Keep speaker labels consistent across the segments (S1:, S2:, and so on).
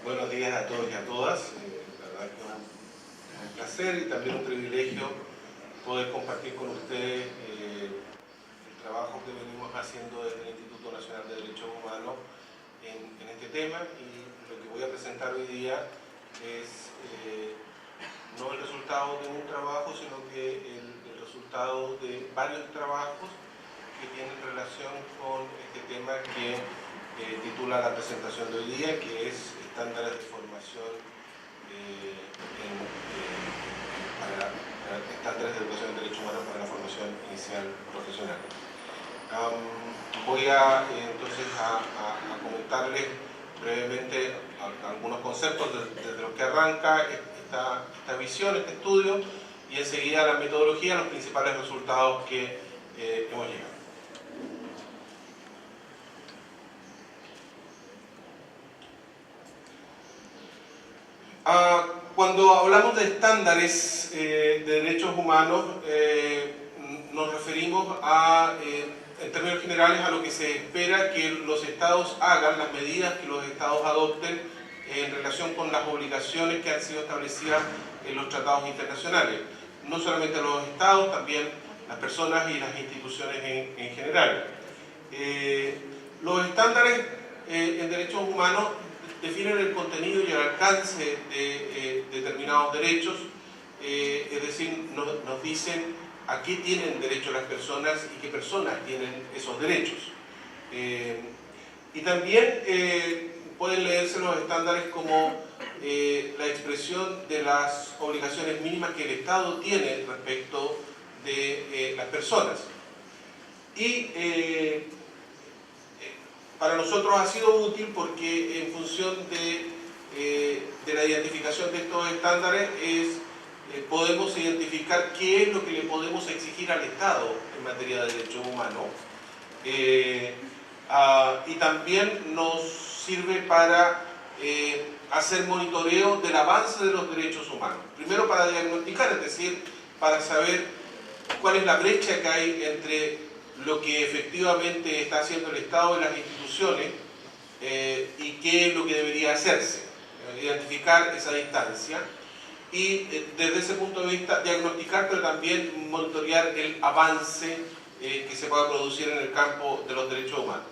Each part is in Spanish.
S1: Buenos días a todos y a todas. La verdad que es un placer y también un privilegio poder compartir con ustedes el trabajo que venimos haciendo desde el Instituto Nacional de Derechos Humanos en este tema, y lo que voy a presentar hoy día es no el resultado de un trabajo, sino que el resultado de varios trabajos que tienen relación con este tema que titula la presentación de hoy día, que es estándares de formación estándares de educación en derechos humanos para la formación inicial profesional. Voy entonces a comentarles brevemente algunos conceptos desde los que arranca esta visión, este estudio, y enseguida la metodología, los principales resultados que hemos llegado. Cuando hablamos de estándares de derechos humanos, nos referimos en términos generales a lo que se espera que los estados hagan, las medidas que los estados adopten en relación con las obligaciones que han sido establecidas en los tratados internacionales. No solamente los estados, también las personas y las instituciones en general. Los estándares en derechos humanos definen el contenido y el alcance de determinados derechos, es decir, nos dicen a qué tienen derecho las personas y qué personas tienen esos derechos. Y también pueden leerse los estándares como la expresión de las obligaciones mínimas que el Estado tiene respecto de las personas. Y para nosotros ha sido útil porque en función de la identificación de estos estándares podemos identificar qué es lo que le podemos exigir al Estado en materia de derechos humanos, y también nos sirve para hacer monitoreo del avance de los derechos humanos. Primero para diagnosticar, es decir, para saber cuál es la brecha que hay entre lo que efectivamente está haciendo el Estado y las instituciones y qué es lo que debería hacerse, identificar esa distancia y desde ese punto de vista diagnosticar, pero también monitorear el avance que se pueda producir en el campo de los derechos humanos.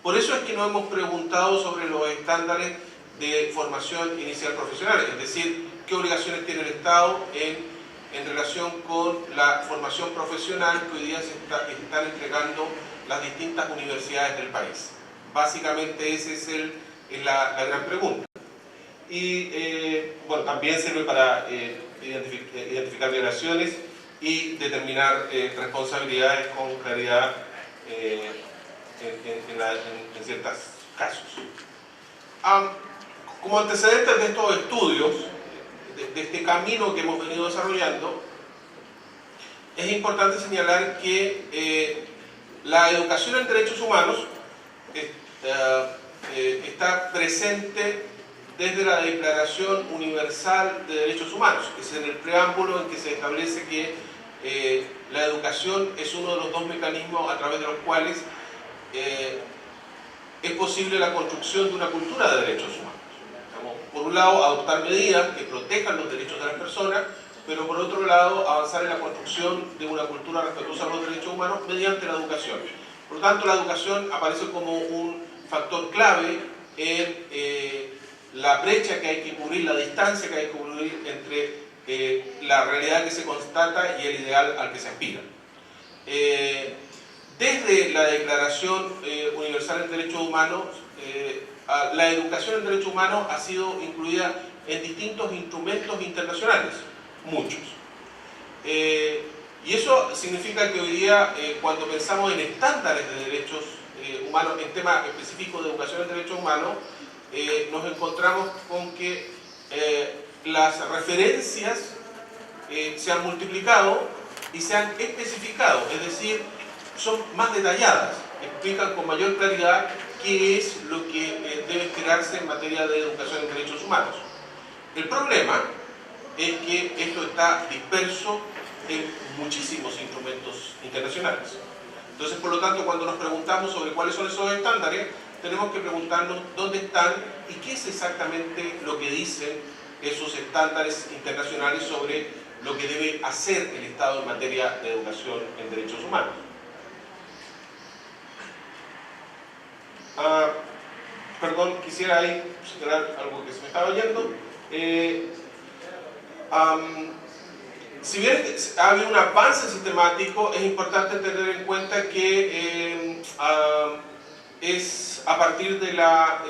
S1: Por eso es que nos hemos preguntado sobre los estándares de formación inicial profesional, es decir, qué obligaciones tiene el Estado en relación con la formación profesional que hoy día se están entregando las distintas universidades del país. Básicamente esa es la gran pregunta. Y bueno, también sirve para identificar violaciones y determinar responsabilidades con claridad en ciertos casos. Como antecedentes de estos estudios, de este camino que hemos venido desarrollando, es importante señalar que la educación en derechos humanos está presente desde la Declaración Universal de Derechos Humanos, que es en el preámbulo en que se establece que la educación es uno de los dos mecanismos a través de los cuales es posible la construcción de una cultura de derechos humanos. Por un lado, adoptar medidas que protejan los derechos de las personas, pero por otro lado, avanzar en la construcción de una cultura respetuosa de los derechos humanos mediante la educación. Por lo tanto, la educación aparece como un factor clave en la brecha que hay que cubrir, la distancia que hay que cubrir entre la realidad que se constata y el ideal al que se aspira. Desde la Declaración Universal de Derechos Humanos, la educación en derechos humanos ha sido incluida en distintos instrumentos internacionales, muchos. Y eso significa que hoy día, cuando pensamos en estándares de derechos humanos, en temas específicos de educación en derechos humanos, nos encontramos con que las referencias se han multiplicado y se han especificado, es decir, son más detalladas, explican con mayor claridad qué es lo que debe esperarse en materia de educación en derechos humanos. El problema es que esto está disperso en muchísimos instrumentos internacionales. Entonces, por lo tanto, cuando nos preguntamos sobre cuáles son esos estándares, tenemos que preguntarnos dónde están y qué es exactamente lo que dicen esos estándares internacionales sobre lo que debe hacer el Estado en materia de educación en derechos humanos. Perdón, quisiera ahí señalar algo que se me estaba oyendo. Si bien ha habido un avance sistemático, es importante tener en cuenta que es a partir de la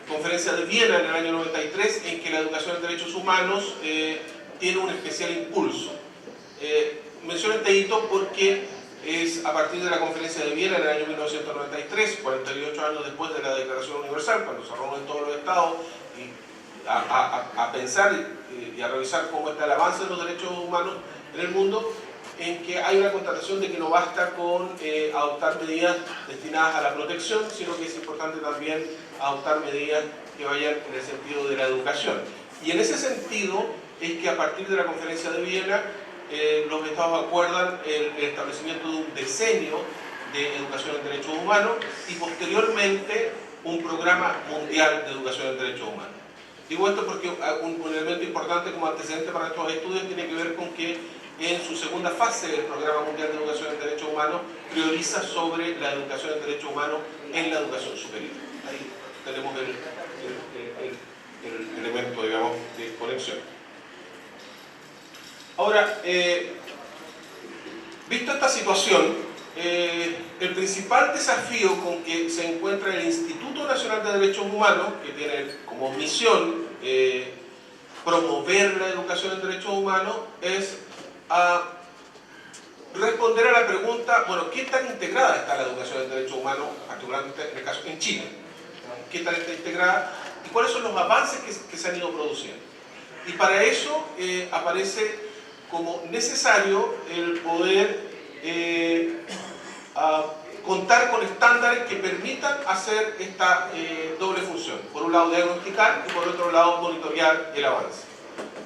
S1: Conferencia de Viena en el año 93 en que la educación en derechos humanos tiene un especial impulso. Menciono este hito porque es a partir de la Conferencia de Viena en el año 1993, 48 años después de la Declaración Universal, cuando se reúnen todos los estados a pensar y a revisar cómo está el avance de los derechos humanos en el mundo, en que hay una constatación de que no basta con adoptar medidas destinadas a la protección, sino que es importante también adoptar medidas que vayan en el sentido de la educación. Y en ese sentido es que a partir de la Conferencia de Viena los estados acuerdan el establecimiento de un decenio de educación en derechos humanos y posteriormente un programa mundial de educación en derechos humanos. Digo esto porque un elemento importante como antecedente para estos estudios tiene que ver con que en su segunda fase del Programa Mundial de Educación en Derechos Humanos prioriza sobre la educación en derechos humanos en la educación superior. Ahí tenemos el elemento, digamos, de conexión. Ahora, visto esta situación, el principal desafío con que se encuentra el Instituto Nacional de Derechos Humanos, que tiene como misión promover la educación en derechos humanos, es responder a la pregunta, bueno, ¿qué tan integrada está la educación en derechos humanos, particularmente en el caso en Chile? ¿Qué tan está integrada? ¿Y cuáles son los avances que se han ido produciendo? Y para eso aparece como necesario el poder contar con estándares que permitan hacer esta doble función. Por un lado diagnosticar y por otro lado monitorear el avance.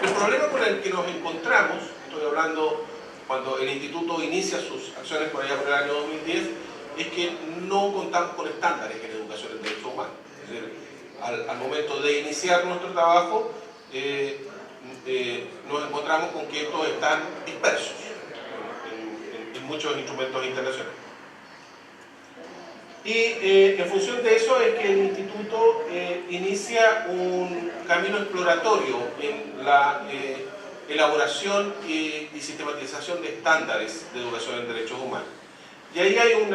S1: El problema con el que nos encontramos, estoy hablando cuando el instituto inicia sus acciones por allá por el año 2010, es que no contamos con estándares en educación en derechos humanos. Es decir, al momento de iniciar nuestro trabajo, nos encontramos con que estos están dispersos en muchos instrumentos internacionales. Y en función de eso es que el instituto inicia un camino exploratorio en la elaboración y sistematización de estándares de educación en derechos humanos. Y ahí hay un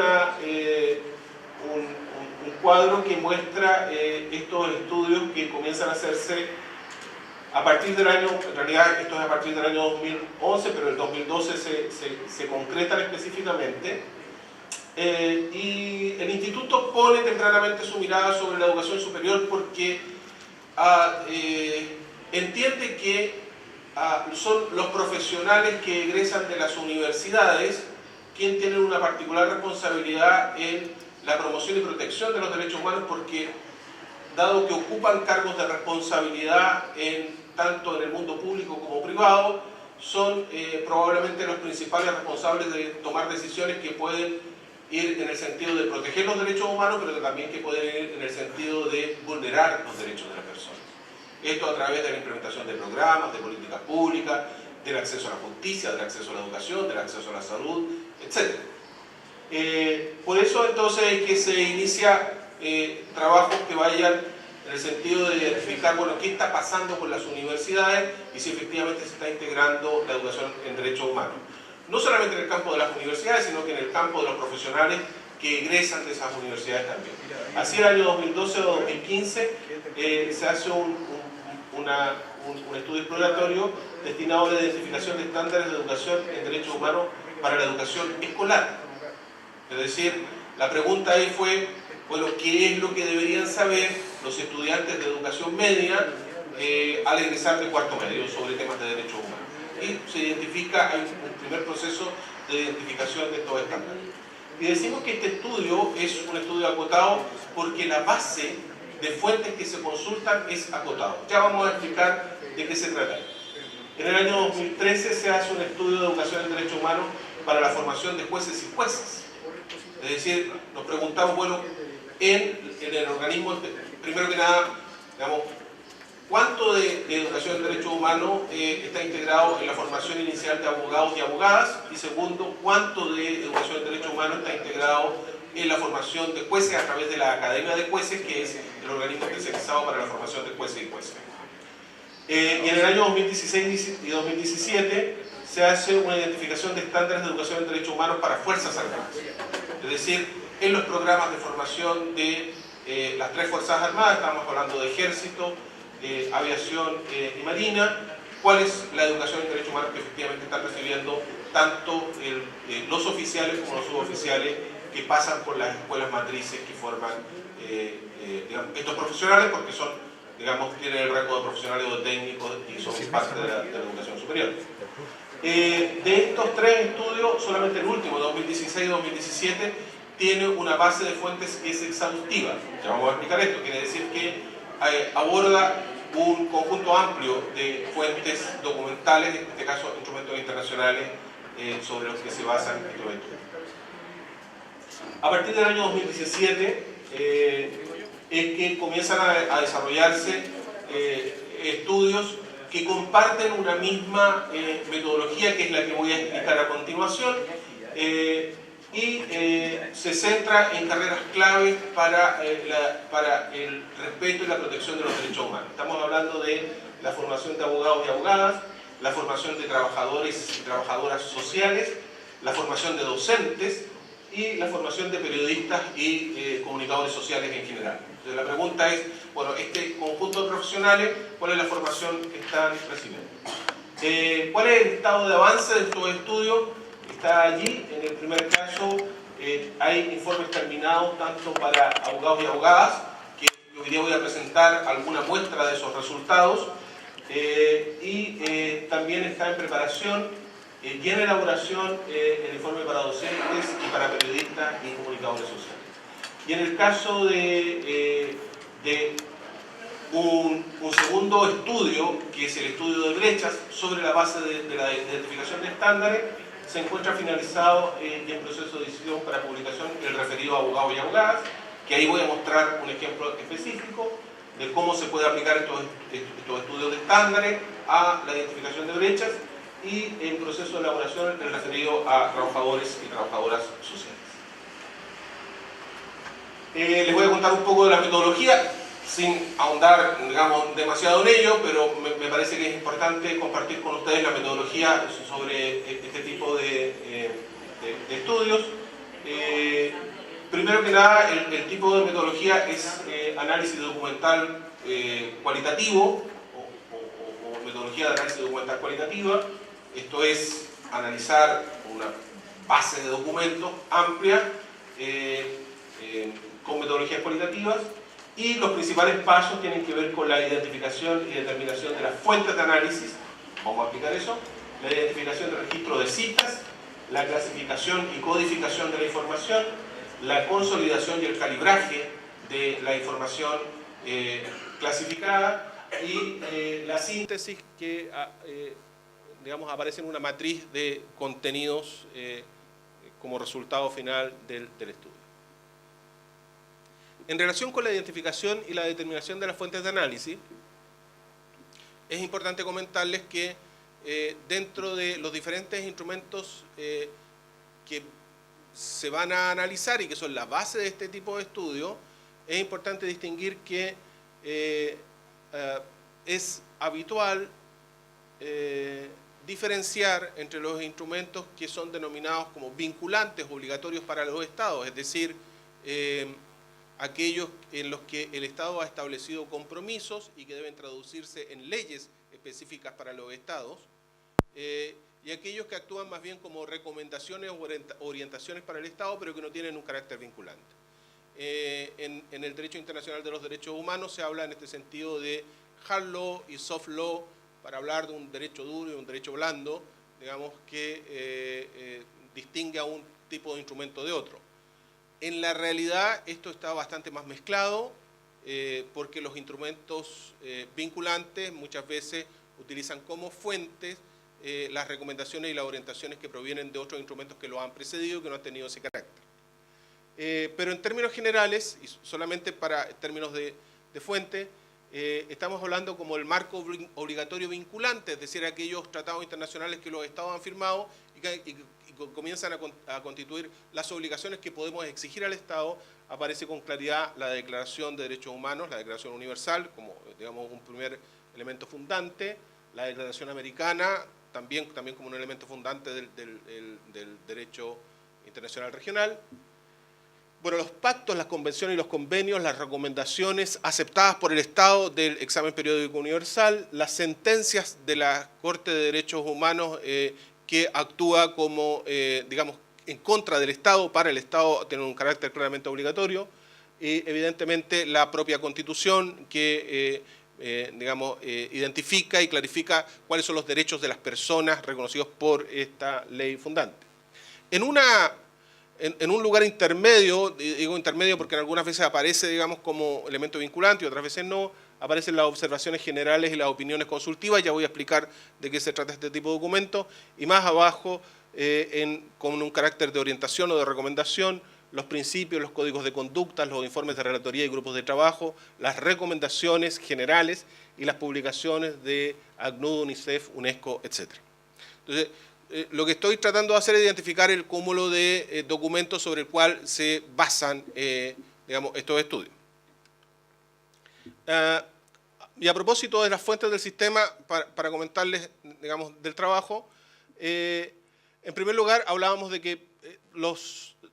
S1: cuadro que muestra estos estudios que comienzan a hacerse a partir del año, en realidad esto es a partir del año 2011, pero en el 2012 se concretan específicamente. Y el instituto pone tempranamente su mirada sobre la educación superior porque entiende que son los profesionales que egresan de las universidades quienes tienen una particular responsabilidad en la promoción y protección de los derechos humanos, porque dado que ocupan cargos de responsabilidad tanto en el mundo público como privado, son probablemente los principales responsables de tomar decisiones que pueden ir en el sentido de proteger los derechos humanos, pero también que pueden ir en el sentido de vulnerar los derechos de las personas. Esto a través de la implementación de programas, de políticas públicas, del acceso a la justicia, del acceso a la educación, del acceso a la salud, etc. Por eso entonces es que se inicia trabajos que vayan en el sentido de identificar, bueno, qué está pasando con las universidades y si efectivamente se está integrando la educación en derechos humanos. No solamente en el campo de las universidades, sino que en el campo de los profesionales que egresan de esas universidades también. Así el año 2012 o 2015 se hace un estudio exploratorio destinado a la identificación de estándares de educación en derechos humanos para la educación escolar. Es decir, la pregunta ahí fue, bueno, ¿qué es lo que deberían saber los estudiantes de educación media al egresar de cuarto medio sobre temas de derechos humanos? Y se identifica, hay un primer proceso de identificación de estos estándares. Y decimos que este estudio es un estudio acotado porque la base de fuentes que se consultan es acotado. Ya vamos a explicar de qué se trata. En el año 2013 se hace un estudio de educación en derechos humanos para la formación de jueces y juezas. Es decir, nos preguntamos, bueno, en el organismo, primero que nada, digamos, cuánto de educación en derechos humanos está integrado en la formación inicial de abogados y abogadas, y segundo, cuánto de educación en derechos humanos está integrado en la formación de jueces a través de la Academia de Jueces, que es el organismo especializado para la formación de jueces y jueces. Y en el año 2016 y 2017 se hace una identificación de estándares de educación en derechos humanos para Fuerzas Armadas. Es decir, en los programas de formación de las 3 Fuerzas Armadas, estamos hablando de Ejército, Aviación y Marina, cuál es la educación en derechos humanos que efectivamente están recibiendo tanto los oficiales como los suboficiales que pasan por las escuelas matrices que forman digamos, estos profesionales, porque son, digamos, tienen el rango de profesionales o de técnicos y son parte de la educación superior. De estos 3 estudios, solamente el último, 2016-2017, tiene una base de fuentes que es exhaustiva. Ya vamos a explicar esto, quiere decir que aborda un conjunto amplio de fuentes documentales, en este caso instrumentos internacionales, sobre los que se basan estos estudios. A partir del año 2017 es que comienzan a desarrollarse estudios que comparten una misma metodología, que es la que voy a explicar a continuación, y se centra en carreras claves para el respeto y la protección de los derechos humanos. Estamos hablando de la formación de abogados y abogadas, la formación de trabajadores y trabajadoras sociales, la formación de docentes y la formación de periodistas y comunicadores sociales en general. Entonces la pregunta es, bueno, este conjunto de profesionales, ¿cuál es la formación que están recibiendo? ¿Cuál es el estado de avance de estos estudios? Está allí. En el primer caso hay informes terminados tanto para abogados y abogadas, que hoy día voy a presentar alguna muestra de esos resultados, y también está en preparación y en elaboración el informe para docentes y para periodistas y comunicadores sociales. Y en el caso de un segundo estudio, que es el estudio de brechas, sobre la base de la identificación de estándares, se encuentra finalizado y en proceso de decisión para publicación el referido a abogados y abogadas, que ahí voy a mostrar un ejemplo específico de cómo se puede aplicar estos estudios de estándares a la identificación de brechas, y en proceso de elaboración el referido a trabajadores y trabajadoras sociales. Les voy a contar un poco de la metodología, sin ahondar, digamos, demasiado en ello, pero me parece que es importante compartir con ustedes la metodología sobre este tipo de estudios. Primero que nada, el tipo de metodología es análisis documental cualitativo, o metodología de análisis documental cualitativa. Esto es analizar una base de documentos amplia con metodologías cualitativas, y los principales pasos tienen que ver con la identificación y determinación de las fuentes de análisis. Vamos a aplicar eso. La identificación del registro de citas, la clasificación y codificación de la información, la consolidación y el calibraje de la información clasificada, y la síntesis que digamos, aparece en una matriz de contenidos como resultado final del estudio. En relación con la identificación y la determinación de las fuentes de análisis, es importante comentarles que dentro de los diferentes instrumentos que se van a analizar y que son la base de este tipo de estudio, es importante distinguir que es habitual diferenciar entre los instrumentos que son denominados como vinculantes obligatorios para los estados, es decir, aquellos en los que el Estado ha establecido compromisos y que deben traducirse en leyes específicas para los estados, y aquellos que actúan más bien como recomendaciones o orientaciones para el Estado, pero que no tienen un carácter vinculante. En el derecho internacional de los derechos humanos se habla en este sentido de hard law y soft law, para hablar de un derecho duro y un derecho blando, digamos, que distingue a un tipo de instrumento de otro. En la realidad esto está bastante más mezclado, porque los instrumentos vinculantes muchas veces utilizan como fuentes las recomendaciones y las orientaciones que provienen de otros instrumentos que lo han precedido y que no han tenido ese carácter.
S2: pero en términos generales, y solamente para términos de fuente, estamos hablando como el marco obligatorio vinculante, es decir, aquellos tratados internacionales que los Estados han firmado y que comienzan a constituir las obligaciones que podemos exigir al Estado. Aparece con claridad la Declaración de Derechos Humanos, la Declaración Universal, como digamos un primer elemento fundante, la Declaración Americana, también como un elemento fundante del derecho internacional regional. Bueno, los pactos, las convenciones y los convenios, las recomendaciones aceptadas por el Estado del examen periódico universal, las sentencias de la Corte de Derechos Humanos que actúa como, digamos, en contra del Estado, para el Estado tiene un carácter claramente obligatorio, y evidentemente la propia Constitución que, digamos, identifica y clarifica cuáles son los derechos de las personas reconocidos por esta ley fundante. En un lugar intermedio, digo intermedio porque en algunas veces aparece, digamos, como elemento vinculante y otras veces no, aparecen las observaciones generales y las opiniones consultivas, ya voy a explicar de qué se trata este tipo de documento, y más abajo, con un carácter de orientación o de recomendación, los principios, los códigos de conducta, los informes de relatoría y grupos de trabajo, las recomendaciones generales y las publicaciones de ACNUD, UNICEF, UNESCO, etc. Entonces, lo que estoy tratando de hacer es identificar el cúmulo de documentos sobre el cual se basan, digamos, estos estudios. Y a propósito de las fuentes del sistema, para comentarles, digamos, del trabajo, en primer lugar hablábamos de que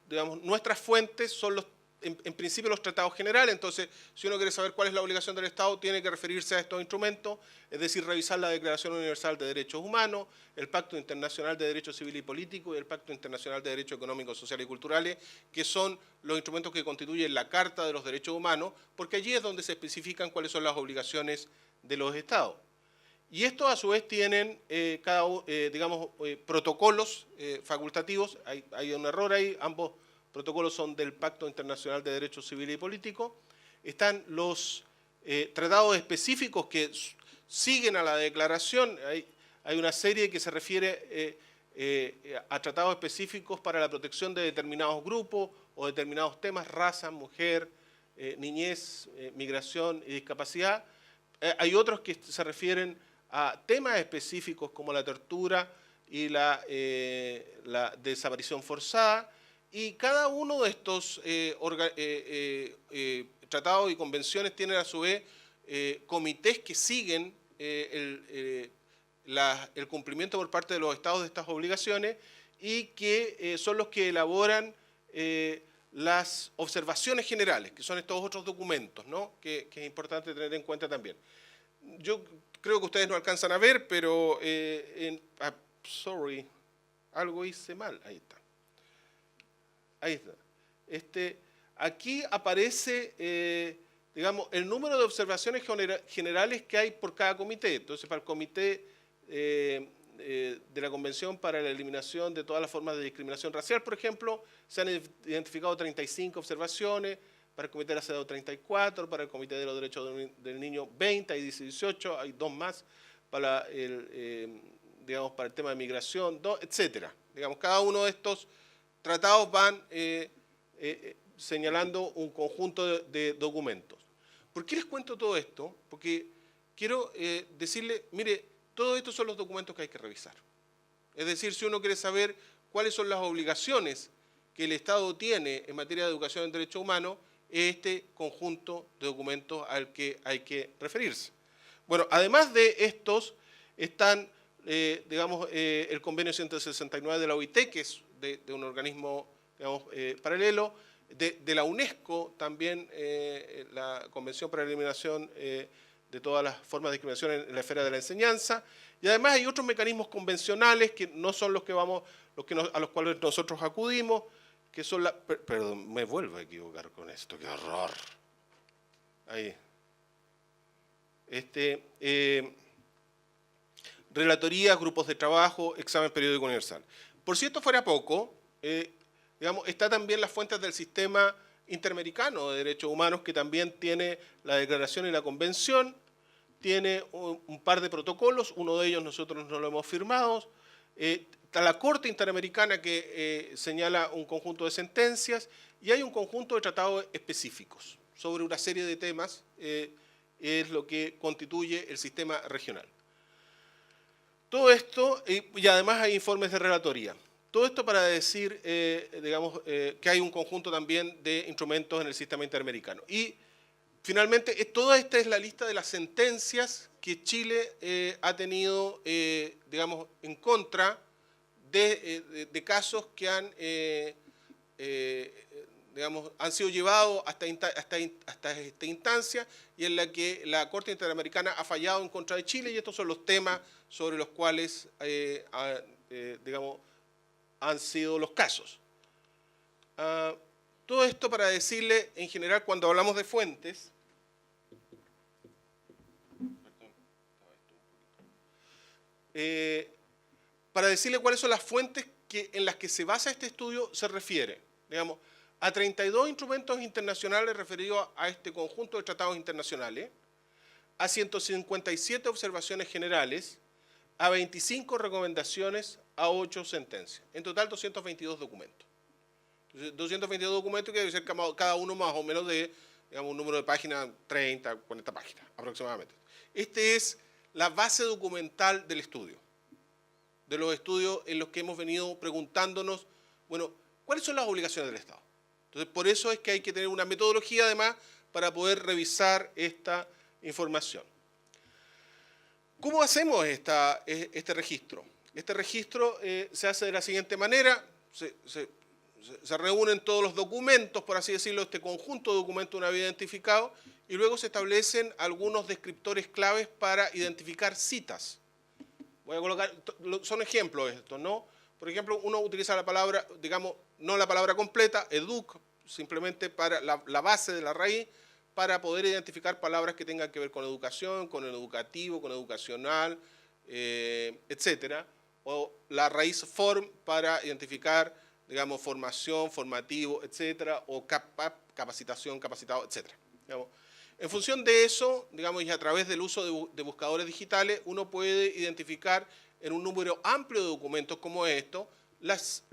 S2: digamos, nuestras fuentes son en principio los tratados generales. Entonces, si uno quiere saber cuál es la obligación del Estado, tiene que referirse a estos instrumentos, es decir, revisar la Declaración Universal de Derechos Humanos, el Pacto Internacional de Derechos Civiles y Políticos y el Pacto Internacional de Derechos Económicos, Sociales y Culturales, que son los instrumentos que constituyen la Carta de los Derechos Humanos, porque allí es donde se especifican cuáles son las obligaciones de los Estados. Y estos a su vez tienen digamos, protocolos facultativos. Hay un error ahí, ambos protocolos son del Pacto Internacional de Derechos Civiles y Políticos. Están los tratados específicos que siguen a la declaración. Hay una serie que se refiere a tratados específicos para la protección de determinados grupos o determinados temas, raza, mujer, niñez, migración y discapacidad. Hay otros que se refieren a temas específicos como la tortura y la desaparición forzada, y cada uno de estos tratados y convenciones tienen a su vez comités que siguen el cumplimiento por parte de los estados de estas obligaciones y que son los que elaboran las observaciones generales, que son estos otros documentos, ¿no? que es importante tener en cuenta también. Yo creo que ustedes no alcanzan a ver, pero sorry, algo hice mal. Ahí está. Ahí está. Aquí aparece, digamos, el número de observaciones generales que hay por cada comité. Entonces, para el comité de la Convención para la Eliminación de todas las formas de discriminación racial, por ejemplo, se han identificado 35 observaciones. Para el Comité de la CEDAW 34, para el Comité de los Derechos del Niño 20, hay 18, hay 2 más, para digamos, para el tema de migración, 2, etcétera. Digamos, cada uno de estos tratados van señalando un conjunto de documentos. ¿Por qué les cuento todo esto? Porque quiero decirle, mire, todo esto son los documentos que hay que revisar. Es decir, si uno quiere saber cuáles son las obligaciones que el Estado tiene en materia de educación en derechos humanos, este conjunto de documentos al que hay que referirse. Bueno, además de estos, están, digamos, el convenio 169 de la OIT, que es de un organismo, digamos, paralelo, de la UNESCO también, la Convención para la Eliminación de todas las formas de discriminación en la esfera de la enseñanza, y además hay otros mecanismos convencionales que no son los que a los cuales nosotros acudimos, que son perdón, me vuelvo a equivocar con esto, qué horror. Ahí. Relatorías, grupos de trabajo, examen periódico universal. Por si esto fuera poco, digamos, está también las fuentes del sistema interamericano de derechos humanos, que también tiene la declaración y la convención, tiene un par de protocolos, uno de ellos nosotros no lo hemos firmado, Está la Corte Interamericana que señala un conjunto de sentencias y hay un conjunto de tratados específicos sobre una serie de temas, es lo que constituye el sistema regional. Todo esto, y además hay informes de relatoría. Todo esto para decir, que hay un conjunto también de instrumentos en el sistema interamericano. Y finalmente, toda esta es la lista de las sentencias que Chile ha tenido, en contra de casos que han sido llevados hasta esta instancia y en la que la Corte Interamericana ha fallado en contra de Chile, y estos son los temas sobre los cuales han sido los casos. Todo esto para decirle, en general, cuando hablamos de fuentes, para decirle cuáles son las fuentes en las que se basa este estudio, se refiere, a 32 instrumentos internacionales referidos a este conjunto de tratados internacionales, a 157 observaciones generales, a 25 recomendaciones, a 8 sentencias. En total, 222 documentos. Entonces, 222 documentos que debe ser cada uno más o menos de un número de páginas, 30, 40 páginas aproximadamente. Esta es la base documental del estudio, de los estudios en los que hemos venido preguntándonos, bueno, ¿cuáles son las obligaciones del Estado? Entonces, por eso es que hay que tener una metodología, además, para poder revisar esta información. ¿Cómo hacemos este registro? Este registro se hace de la siguiente manera. Se reúnen todos los documentos, por así decirlo, este conjunto de documentos una vez identificados, y luego se establecen algunos descriptores claves para identificar citas. Voy a colocar, son ejemplos estos, ¿no? Por ejemplo, uno utiliza la palabra, no la palabra completa, educ, simplemente para la base de la raíz, para poder identificar palabras que tengan que ver con educación, con el educativo, con educacional, etcétera. O la raíz form para identificar, formación, formativo, etcétera, o capacitación, capacitado, etcétera. En función de eso, y a través del uso de buscadores digitales, uno puede identificar en un número amplio de documentos como estos las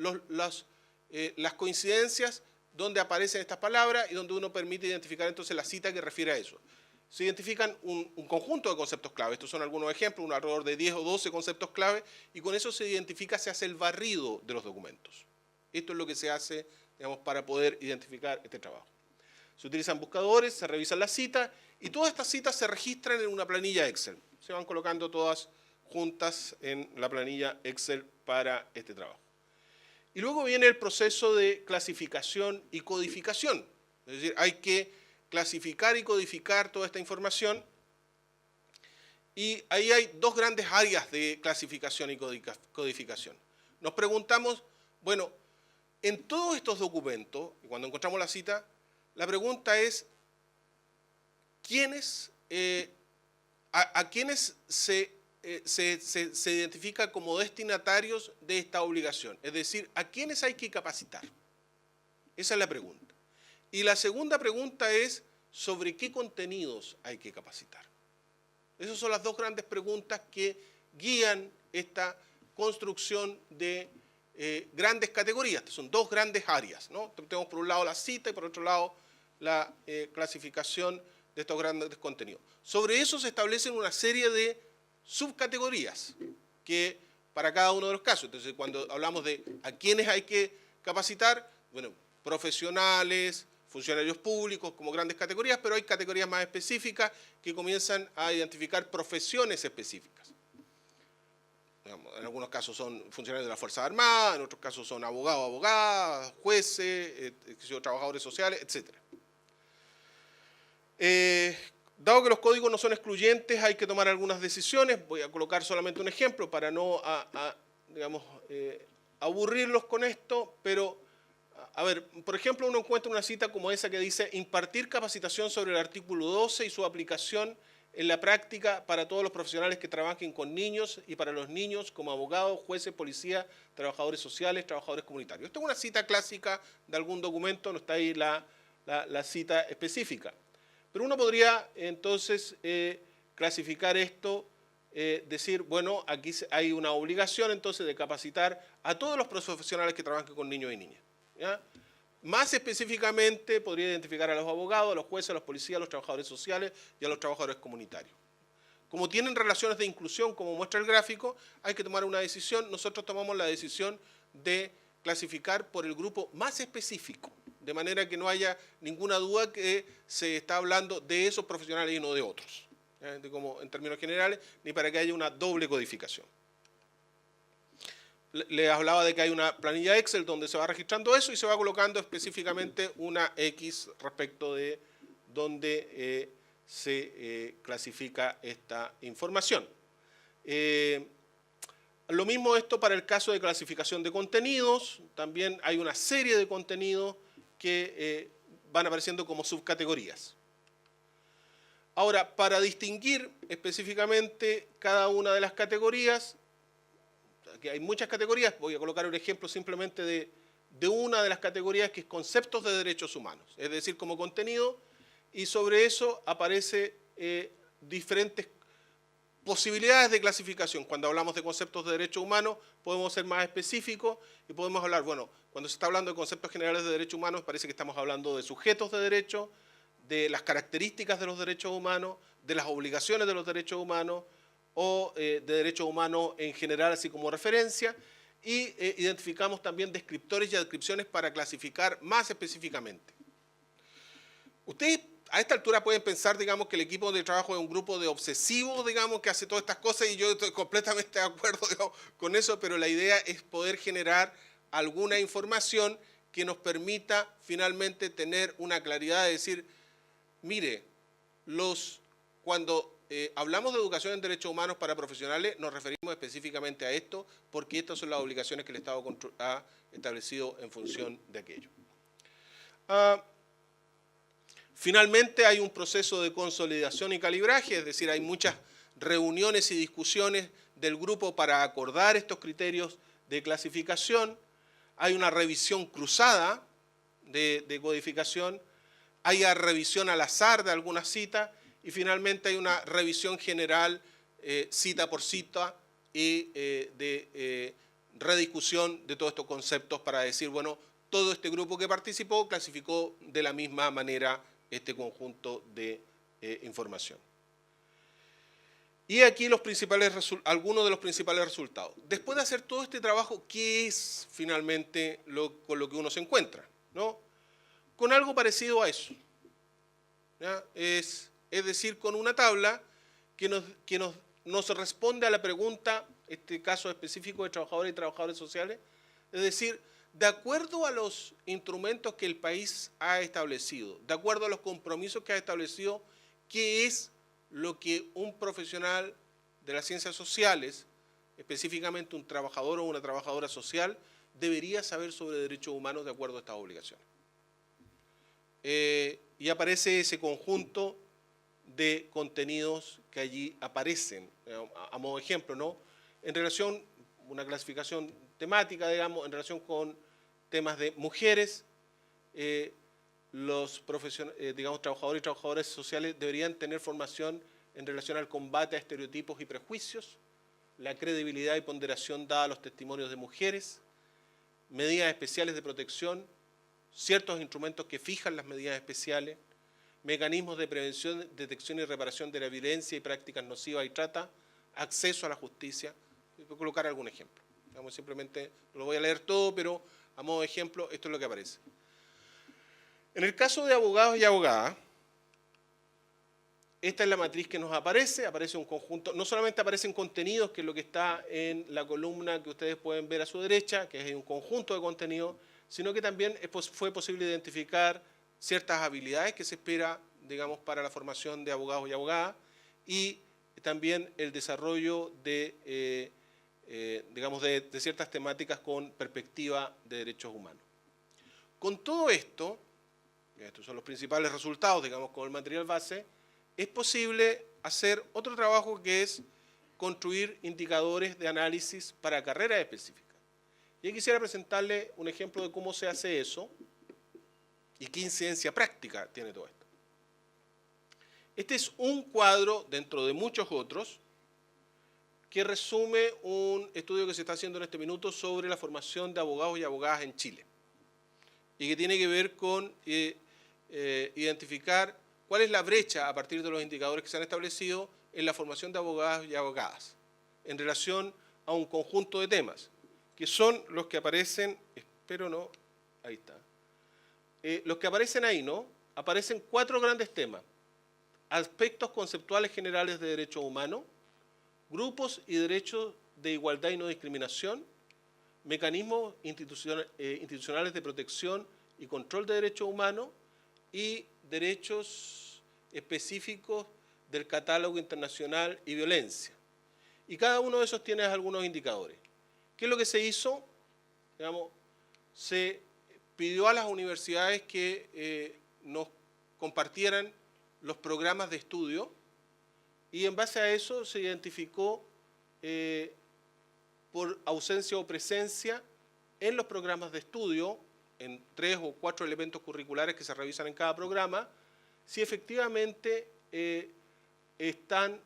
S2: coincidencias donde aparecen estas palabras y donde uno permite identificar entonces la cita que refiere a eso. Se identifican un conjunto de conceptos clave. Estos son algunos ejemplos, alrededor de 10 o 12 conceptos clave, y con eso se identifica, se hace el barrido de los documentos. Esto es lo que se hace, para poder identificar este trabajo. Se utilizan buscadores, se revisan las citas, y todas estas citas se registran en una planilla Excel. Se van colocando todas juntas en la planilla Excel para este trabajo. Y luego viene el proceso de clasificación y codificación. Es decir, hay que clasificar y codificar toda esta información, y ahí hay dos grandes áreas de clasificación y codificación. Nos preguntamos, bueno, en todos estos documentos, cuando encontramos la cita, la pregunta es, ¿a quiénes se identifica como destinatarios de esta obligación? Es decir, ¿a quiénes hay que capacitar? Esa es la pregunta. Y la segunda pregunta es, ¿sobre qué contenidos hay que capacitar? Esas son las dos grandes preguntas que guían esta construcción de grandes categorías. Son dos grandes áreas, ¿no? Tenemos por un lado la cita y por otro lado la clasificación de estos grandes contenidos. Sobre eso se establecen una serie de subcategorías que para cada uno de los casos. Entonces, cuando hablamos de a quiénes hay que capacitar, bueno, profesionales, funcionarios públicos como grandes categorías, pero hay categorías más específicas que comienzan a identificar profesiones específicas. En algunos casos son funcionarios de las Fuerzas Armadas, en otros casos son abogados, abogadas, jueces, trabajadores sociales, etc. Dado que los códigos no son excluyentes, hay que tomar algunas decisiones. Voy a colocar solamente un ejemplo para no aburrirlos con esto, pero, a ver, por ejemplo, uno encuentra una cita como esa que dice impartir capacitación sobre el artículo 12 y su aplicación en la práctica para todos los profesionales que trabajen con niños y para los niños como abogados, jueces, policías, trabajadores sociales, trabajadores comunitarios. Esta es una cita clásica de algún documento, no está ahí la cita específica. Pero uno podría entonces clasificar esto decir, bueno, aquí hay una obligación entonces de capacitar a todos los profesionales que trabajan con niños y niñas, ¿ya? Más específicamente podría identificar a los abogados, a los jueces, a los policías, a los trabajadores sociales y a los trabajadores comunitarios. Como tienen relaciones de inclusión, como muestra el gráfico, hay que tomar una decisión. Nosotros tomamos la decisión de clasificar por el grupo más específico, de manera que no haya ninguna duda que se está hablando de esos profesionales y no de otros, como en términos generales, ni para que haya una doble codificación. Les hablaba de que hay una planilla Excel donde se va registrando eso y se va colocando específicamente una X respecto de donde se clasifica esta información. Lo mismo esto para el caso de clasificación de contenidos. También hay una serie de contenidos que van apareciendo como subcategorías. Ahora, para distinguir específicamente cada una de las categorías, que hay muchas categorías, voy a colocar un ejemplo simplemente de una de las categorías que es conceptos de derechos humanos, es decir, como contenido, y sobre eso aparece diferentes posibilidades de clasificación. Cuando hablamos de conceptos de derechos humanos podemos ser más específicos y podemos hablar, bueno, cuando se está hablando de conceptos generales de derechos humanos parece que estamos hablando de sujetos de derecho, de las características de los derechos humanos, de las obligaciones de los derechos humanos, o de derechos humanos en general, así como referencia, y identificamos también descriptores y adscripciones para clasificar más específicamente. Ustedes a esta altura pueden pensar, digamos, que el equipo de trabajo es un grupo de obsesivos, digamos, que hace todas estas cosas, y yo estoy completamente de acuerdo, digamos, con eso, pero la idea es poder generar alguna información que nos permita finalmente tener una claridad de decir, mire, cuando hablamos de educación en derechos humanos para profesionales, nos referimos específicamente a esto, porque estas son las obligaciones que el Estado ha establecido en función de aquello. Finalmente hay un proceso de consolidación y calibraje, es decir, hay muchas reuniones y discusiones del grupo para acordar estos criterios de clasificación, hay una revisión cruzada de codificación, hay una revisión al azar de algunas citas, y finalmente hay una revisión general, cita por cita, y de rediscusión de todos estos conceptos para decir, bueno, todo este grupo que participó clasificó de la misma manera este conjunto de información. Y aquí algunos de los principales resultados. Después de hacer todo este trabajo, ¿qué es finalmente con lo que uno se encuentra, ¿no? Con algo parecido a eso, ¿ya? Es decir, con una tabla que nos responde a la pregunta, este caso específico de trabajadores y trabajadoras sociales, es decir, de acuerdo a los instrumentos que el país ha establecido, de acuerdo a los compromisos que ha establecido, ¿qué es lo que un profesional de las ciencias sociales, específicamente un trabajador o una trabajadora social, debería saber sobre derechos humanos de acuerdo a estas obligaciones? Y aparece ese conjunto de contenidos que allí aparecen, a modo de ejemplo, ¿no? En relación, una clasificación temática, digamos, en relación con temas de mujeres, los digamos, trabajadores y trabajadoras sociales deberían tener formación en relación al combate a estereotipos y prejuicios, la credibilidad y ponderación dada a los testimonios de mujeres, medidas especiales de protección, ciertos instrumentos que fijan las medidas especiales, mecanismos de prevención, detección y reparación de la violencia y prácticas nocivas y trata, acceso a la justicia. Voy a colocar algún ejemplo. Digamos, simplemente, no lo voy a leer todo, pero a modo de ejemplo, esto es lo que aparece. En el caso de abogados y abogadas, esta es la matriz que nos aparece un conjunto, no solamente aparecen contenidos, que es lo que está en la columna que ustedes pueden ver a su derecha, que es un conjunto de contenidos, sino que también fue posible identificar ciertas habilidades que se espera, digamos, para la formación de abogados y abogadas, y también el desarrollo de, digamos, de ciertas temáticas con perspectiva de derechos humanos. Con todo esto, estos son los principales resultados, digamos, con el material base, es posible hacer otro trabajo que es construir indicadores de análisis para carreras específicas. Y quisiera presentarle un ejemplo de cómo se hace eso y qué incidencia práctica tiene todo esto. Este es un cuadro dentro de muchos otros que resume un estudio que se está haciendo en este minuto sobre la formación de abogados y abogadas en Chile y que tiene que ver con identificar cuál es la brecha a partir de los indicadores que se han establecido en la formación de abogados y abogadas en relación a un conjunto de temas, que son los que aparecen, espero no, ahí está, los que aparecen ahí, ¿no? Aparecen 4 grandes temas: aspectos conceptuales generales de derechos humanos, grupos y derechos de igualdad y no discriminación, mecanismos institucionales de protección y control de derechos humanos y derechos específicos del catálogo internacional y violencia. Y cada uno de esos tiene algunos indicadores. ¿Qué es lo que se hizo? Digamos, se pidió a las universidades que nos compartieran los programas de estudio y en base a eso se identificó por ausencia o presencia en los programas de estudio, en 3 o 4 elementos curriculares que se revisan en cada programa, si efectivamente están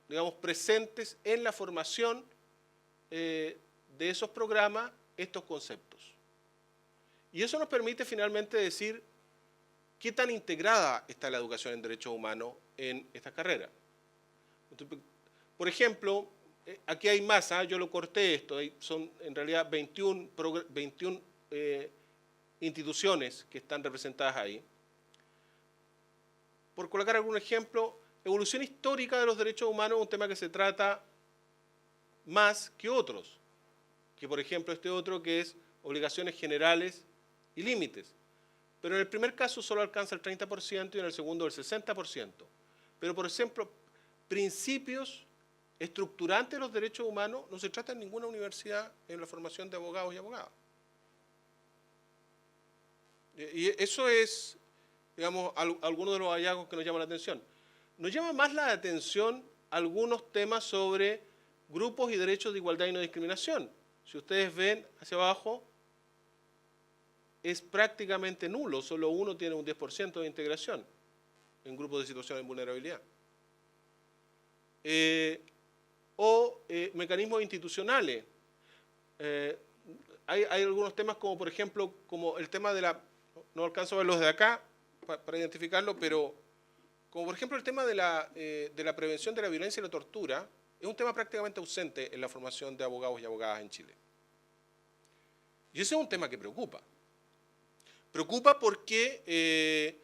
S2: digamos, presentes en la formación de esos programas estos conceptos. Y eso nos permite finalmente decir qué tan integrada está la educación en derechos humanos en esta carrera. Entonces, por ejemplo, aquí hay más, yo lo corté esto, son en realidad 21 instituciones que están representadas ahí. Por colocar algún ejemplo, evolución histórica de los derechos humanos es un tema que se trata más que otros, que por ejemplo este otro que es obligaciones generales y límites. Pero en el primer caso solo alcanza el 30% y en el segundo el 60%. Pero por ejemplo, principios estructurantes de los derechos humanos no se trata en ninguna universidad en la formación de abogados y abogadas. Y eso es, digamos, algunos de los hallazgos que nos llaman la atención. Nos llama más la atención algunos temas sobre grupos y derechos de igualdad y no discriminación. Si ustedes ven hacia abajo, es prácticamente nulo, solo uno tiene un 10% de integración en grupos de situación de vulnerabilidad. Mecanismos institucionales. Hay algunos temas como, por ejemplo, como el tema de la... No alcanzo a verlos de acá para identificarlo, pero como por ejemplo el tema de la prevención de la violencia y la tortura, es un tema prácticamente ausente en la formación de abogados y abogadas en Chile. Y ese es un tema que preocupa. Preocupa porque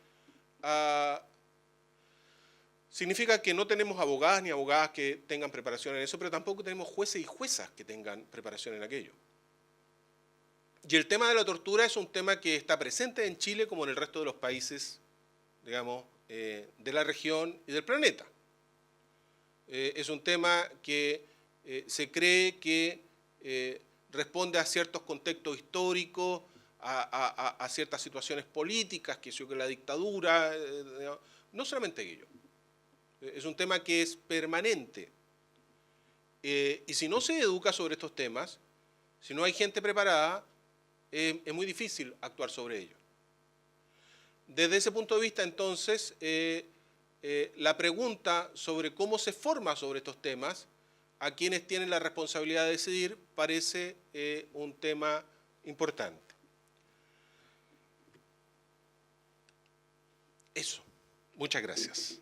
S2: significa que no tenemos abogadas ni abogadas que tengan preparación en eso, pero tampoco tenemos jueces y juezas que tengan preparación en aquello. Y el tema de la tortura es un tema que está presente en Chile como en el resto de los países, digamos, de la región y del planeta. Es un tema que se cree que responde a ciertos contextos históricos, a ciertas situaciones políticas, que la dictadura, no solamente aquello. Es un tema que es permanente. Y si no se educa sobre estos temas, si no hay gente preparada, es muy difícil actuar sobre ello. Desde ese punto de vista, entonces, la pregunta sobre cómo se forma sobre estos temas a quienes tienen la responsabilidad de decidir parece un tema importante. Eso. Muchas gracias.